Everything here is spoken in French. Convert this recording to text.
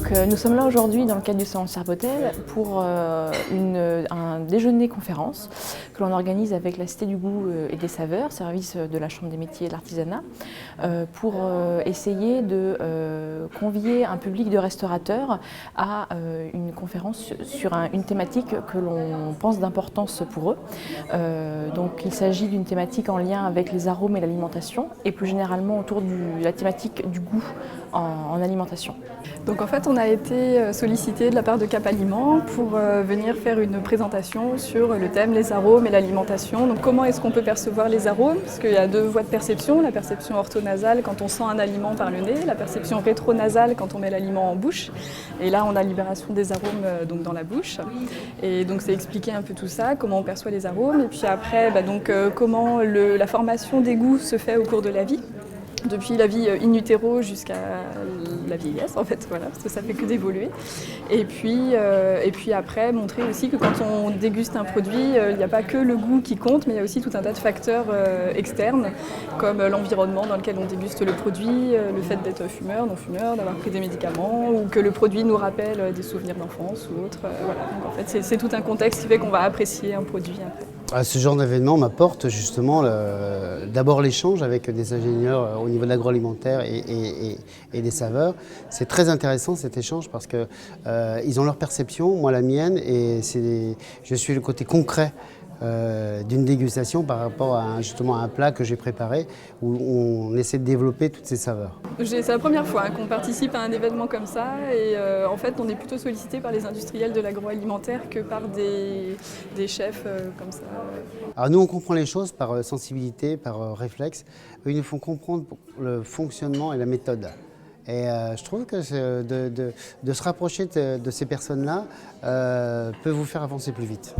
Nous sommes là aujourd'hui dans le cadre du salon Servotel pour un déjeuner-conférence que l'on organise avec la Cité du Goût et des Saveurs, service de la Chambre des métiers et de l'artisanat, pour essayer de convier un public de restaurateurs à une conférence sur une thématique que l'on pense d'importance pour eux. Donc il s'agit d'une thématique en lien avec les arômes et l'alimentation et plus généralement autour de la thématique du goût en alimentation. Donc en fait on a été sollicité de la part de Cap Aliments pour venir faire une présentation sur le thème les arômes et l'alimentation. Donc comment est-ce qu'on peut percevoir les arômes? Parce qu'il y a deux voies de perception, la perception orthonasale quand on sent un aliment par le nez, la perception rétronasale quand on met l'aliment en bouche. Et là on a libération des arômes donc dans la bouche. Et donc c'est expliquer un peu tout ça, comment on perçoit les arômes et puis après comment la formation des goûts se fait au cours de la vie. Depuis la vie in utero jusqu'à la vieillesse en fait, voilà, parce que ça fait que d'évoluer. Et puis après montrer aussi que quand on déguste un produit, il n'y a pas que le goût qui compte, mais il y a aussi tout un tas de facteurs externes, comme l'environnement dans lequel on déguste le produit, le fait d'être fumeur, non fumeur, d'avoir pris des médicaments, ou que le produit nous rappelle des souvenirs d'enfance ou autre. Voilà. Donc en fait c'est tout un contexte qui fait qu'on va apprécier un produit après. Ce genre d'événement m'apporte justement d'abord l'échange avec des ingénieurs au niveau de l'agroalimentaire et des saveurs. C'est très intéressant cet échange parce qu'ils ont leur perception, moi la mienne, et je suis le côté concret d'une dégustation par rapport à justement à un plat que j'ai préparé où on essaie de développer toutes ces saveurs. C'est la première fois qu'on participe à un événement comme ça et en fait on est plutôt sollicité par les industriels de l'agroalimentaire que par des chefs comme ça. Alors nous on comprend les choses par sensibilité, par réflexe. Eux, ils nous font comprendre le fonctionnement et la méthode. Et je trouve que de se rapprocher de ces personnes-là peut vous faire avancer plus vite.